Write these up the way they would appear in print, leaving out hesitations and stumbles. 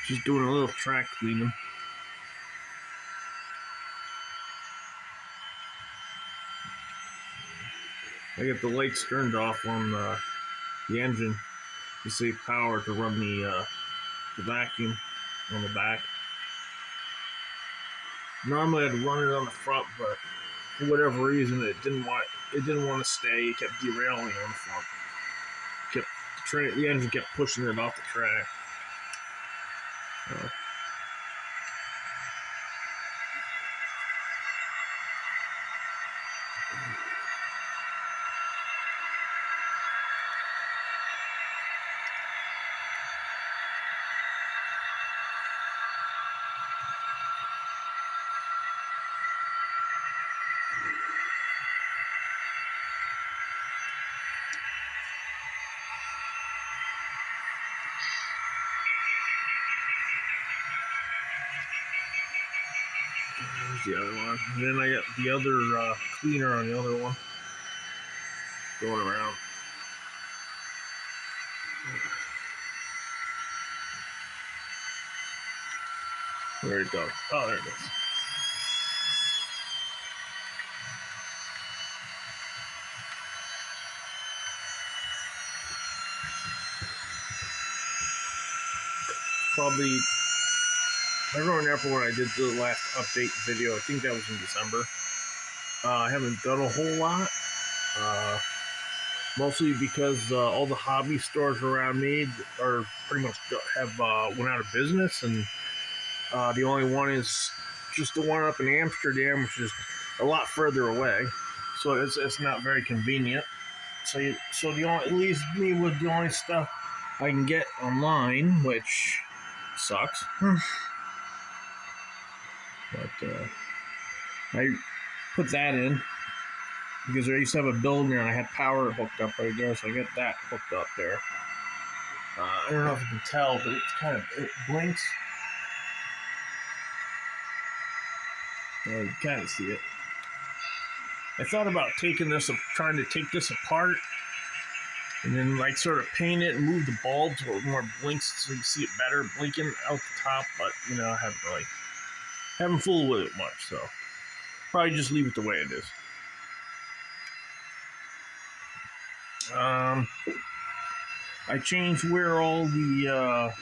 Just doing a little track cleaning. I get the lights turned off on the engine to save power to run the vacuum on the back. Normally I'd run it on the front, but for whatever reason it didn't want to stay. It kept derailing on the front. The engine kept pushing it off the track. There's the other one. And then I got the other cleaner on the other one going around. Where'd it go? Oh, there it is. Probably, I don't remember when I did the last update video. I think that was in December. I haven't done a whole lot. Mostly because all the hobby stores around me are pretty much have went out of business, and the only one is just the one up in Amsterdam, which is a lot further away. So it's not very convenient. So the only, it leaves me with the only stuff I can get online, which sucks. But I put that in because I used to have a building and I had power hooked up right there, so I got that hooked up there. I don't know if you can tell, but it blinks. You kind of see it. I thought about trying to take this apart, and then like sort of paint it and move the bulb so it more blinks so you see it better blinking out the top, but I haven't fooled with it much, so probably just leave it the way it is. I changed where all the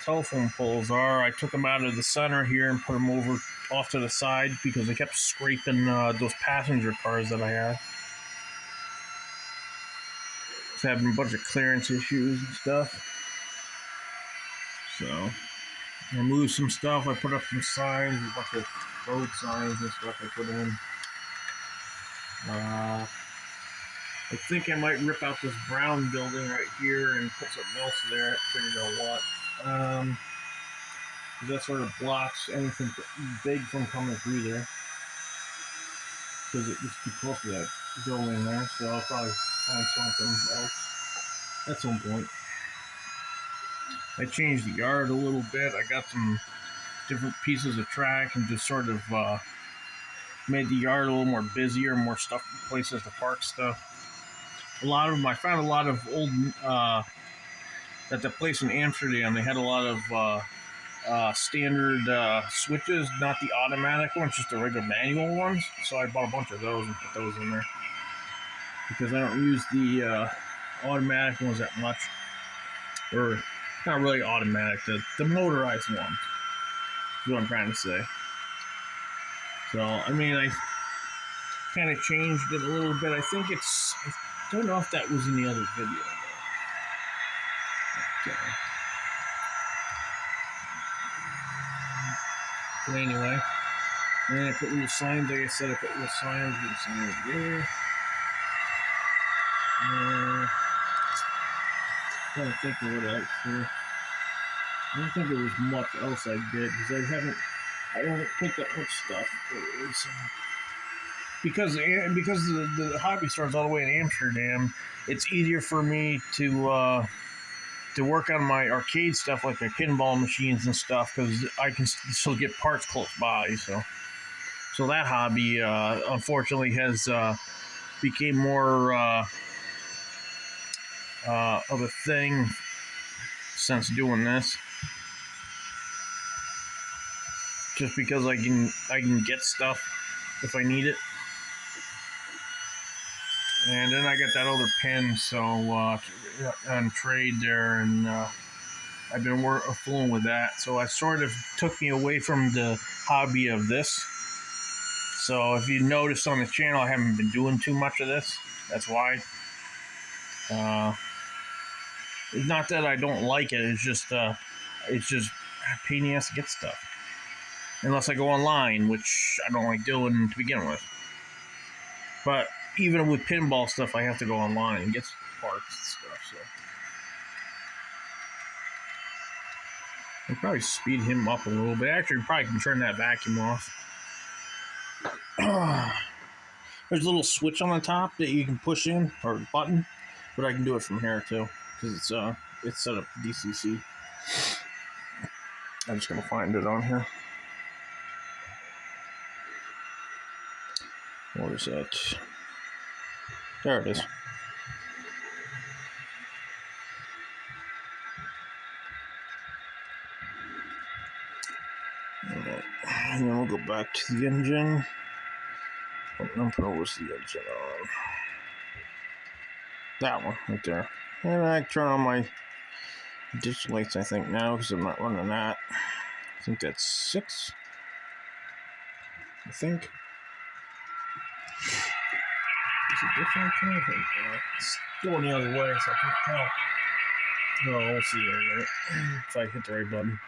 telephone poles are. I took them out of the center here and put them over off to the side because they kept scraping those passenger cars that I had. Just having a bunch of clearance issues and stuff. So I moved some stuff. I put up some signs, a bunch of road signs and stuff I put in. I think I might rip out this brown building right here and put something else there. I figured out what. That sort of blocks anything big from coming through there. Because it's too close to that building there. So I'll probably find something else at some point. I changed the yard a little bit. I got some different pieces of track and just sort of made the yard a little more busier, more stuff, places to park stuff. I found a lot of old, at the place in Amsterdam, they had a lot of standard switches, not the automatic ones, just the regular manual ones. So I bought a bunch of those and put those in there. Because I don't use the automatic ones that much. Or, not really automatic, the motorized ones. Is what I'm trying to say. So, I mean, I kind of changed it a little bit. I think I don't know if that was in the other video. Okay. But anyway, and then I put little signs, like I said, I put little signs there. Trying to think of what else here. I don't think there was much else I did, because I haven't picked up much stuff. Because the hobby store's all the way in Amsterdam, it's easier for me to to work on my arcade stuff, like my pinball machines and stuff, because I can still get parts close by. So that hobby, unfortunately, has became more of a thing since doing this. Just because I can get stuff if I need it. And then I got that other pin, so on trade there, and I've been fooling with that. So it sort of took me away from the hobby of this. So if you noticed on the channel, I haven't been doing too much of this. That's why. It's not that I don't like it. It's just a pain in the ass to get stuff. Unless I go online, which I don't like doing to begin with. But even with pinball stuff, I have to go online and get parts and stuff. So I'll probably speed him up a little bit. Actually, probably can turn that vacuum off. There's a little switch on the top that you can push in, or button, but I can do it from here too because it's set up DCC. I'm just gonna find it on here. What is that? There it is. And then we'll go back to the engine. What number was the engine on? That one right there. And I turn on my digital lights, I think, now, because I'm not running that. I think that's 6. I think. Is it different? I think it's going the other way, so I can't tell. No, we'll see here in a minute if I hit the right button.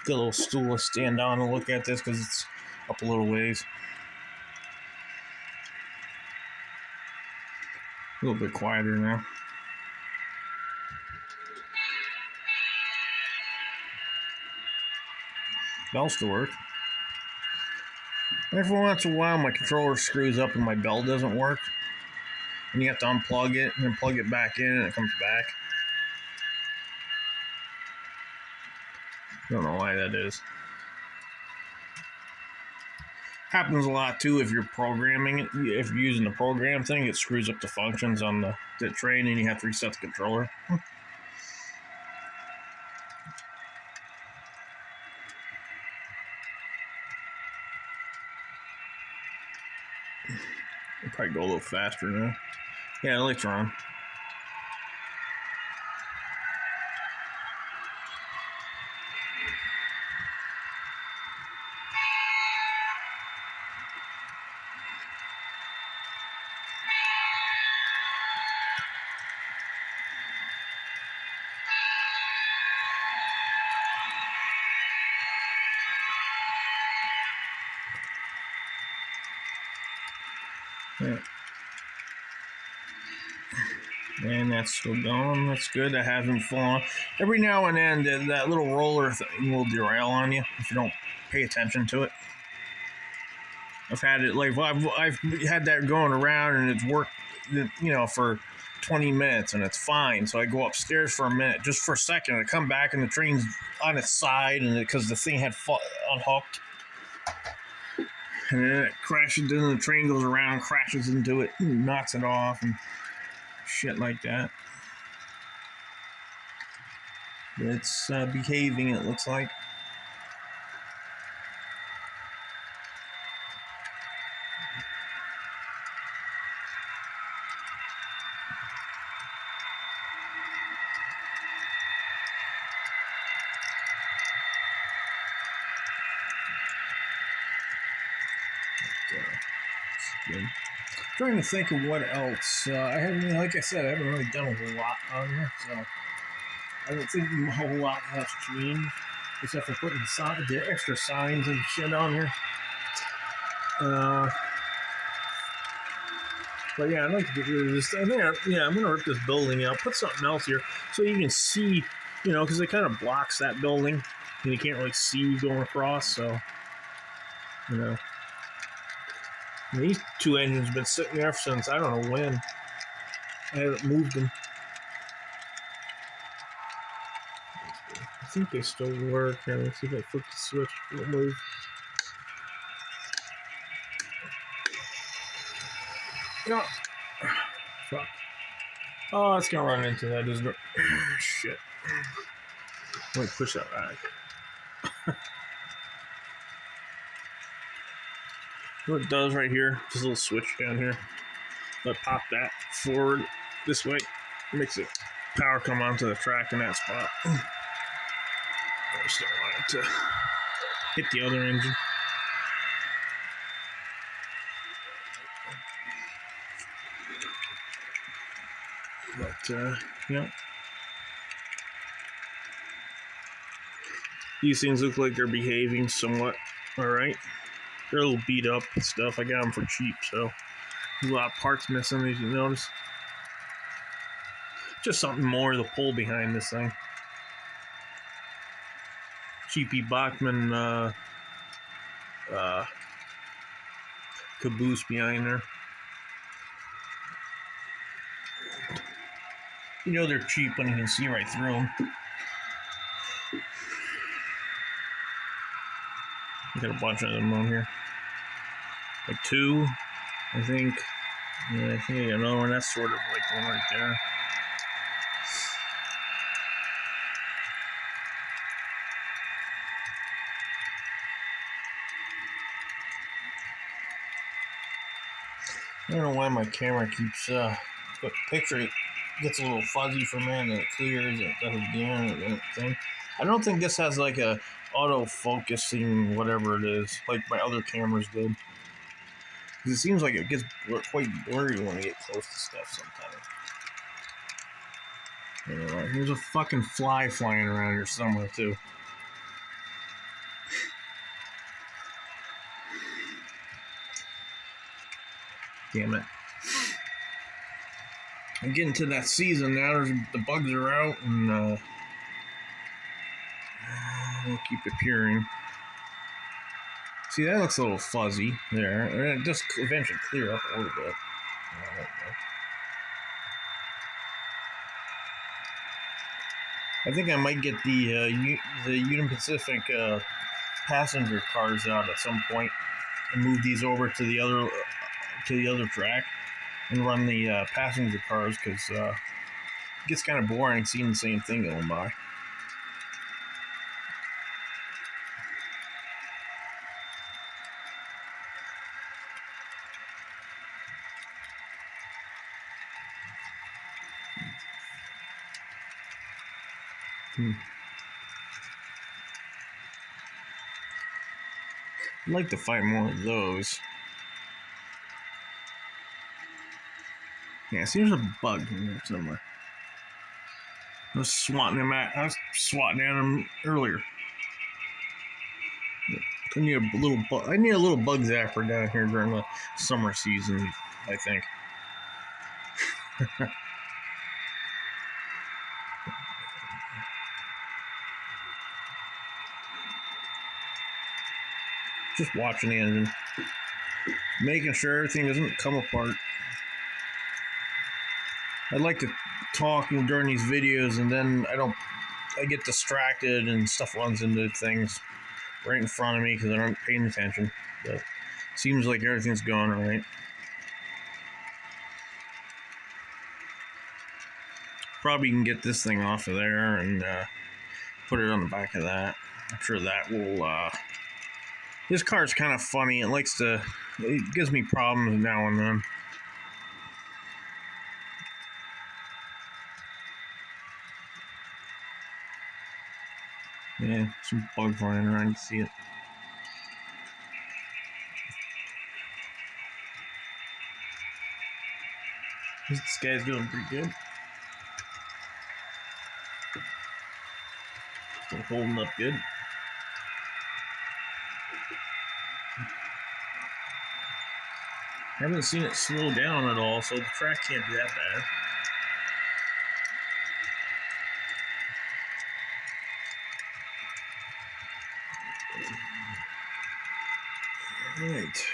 Get a little stool to stand on and look at this because it's up a little ways. A little bit quieter now. Bell still work. Every once in a while, my controller screws up and my bell doesn't work. And you have to unplug it and then plug it back in and it comes back. Don't know why that is. Happens a lot too if you're programming it. If you're using the program thing, it screws up the functions on the train and you have to reset the controller. I'll probably go a little faster now. Yeah, the lights are on. Yeah. And that's still going. That's good. That hasn't fallen. Every now and then, that little roller thing will derail on you if you don't pay attention to it. I've had it like I've had that going around and it's worked, for 20 minutes and it's fine. So I go upstairs for a minute, just for a second, and I come back and the train's on its side, and because the thing had unhooked. And then it crashes, then the train goes around, crashes into it, and knocks it off, and shit like that. But it's behaving, it looks like. Good. Trying to think of what else. I haven't, like I said, I haven't really done a whole lot on here, so I don't think a whole lot has changed, except for putting the extra signs and shit on here. But yeah, I'd like to get rid of this. I'm gonna rip this building out, put something else here, so you can see, because it kind of blocks that building, and you can't really see going across. So, these two engines have been sitting there since I don't know when. I haven't moved them. think they still work. Here, let's see if I flip the switch. It'll move. No. Fuck. Oh, it's gonna run into that, isn't it? Shit. Let me push that back. What it does right here, just a little switch down here. Let pop that forward this way. Makes it power come onto the track in that spot. I just don't want it to hit the other engine. But, yeah. These things look like they're behaving somewhat alright. They're a little beat up and stuff. I got them for cheap, so there's a lot of parts missing, as you notice. Just something more to pull behind this thing. Cheapy Bachmann caboose behind there. You know they're cheap when you can see right through them. Got a bunch of them on here. Like 2, I think. Yeah, I think I got another one. That's sort of like the one right there. I don't know why my camera keeps the picture gets a little fuzzy for me and then it clears and it does it again thing. I don't think this has like a auto focusing whatever it is like my other cameras did. Because it seems like it gets quite blurry when you get close to stuff sometimes. Anyway, there's a fucking fly flying around here somewhere too. Damn it. I'm getting to that season now. The bugs are out and they'll keep appearing. See, that looks a little fuzzy there. And it just eventually clear up a little bit. I think I might get the Union Pacific passenger cars out at some point and move these over to the other track and run the passenger cars because it gets kind of boring seeing the same thing going by. I'd like to find more of those. Yeah, see, there's a bug in there somewhere. I was swatting at him earlier. I need a little bug zapper down here during the summer season, I think. Just watching the engine, making sure everything doesn't come apart. I'd like to talk during these videos, and then I get distracted and stuff runs into things right in front of me because I aren't paying attention. But it seems like everything's going all right. Probably can get this thing off of there and put it on the back of that. I'm sure that will. This car's kind of funny. It gives me problems now and then. Yeah, some bug flying around. You can see it. This guy's doing pretty good. Still holding up good. I haven't seen it slow down at all, so the track can't be that bad. Alright.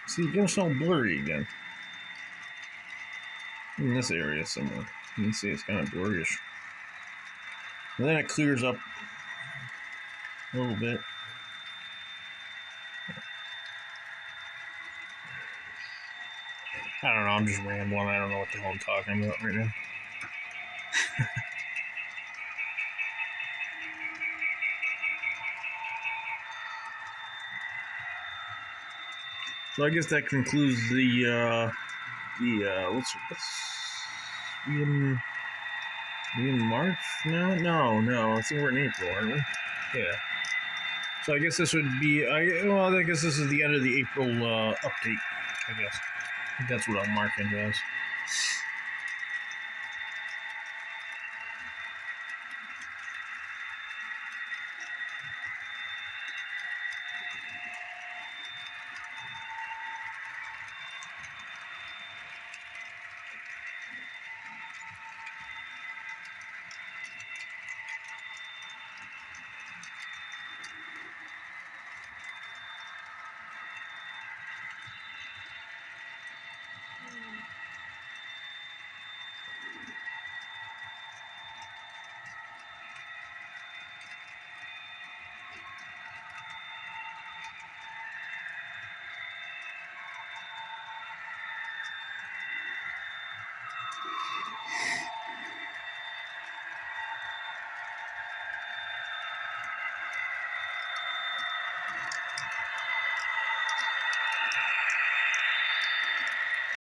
See, it gets all blurry again. In this area somewhere. You can see it's kind of blurryish. And then it clears up a little bit. I don't know, I'm just rambling. I don't know what the hell I'm talking about right now. So I guess that concludes the what's we in March now? No. I think we're in April, aren't we? Yeah. So I guess this would be I guess this is the end of the April update. I guess that's what I'm marking as.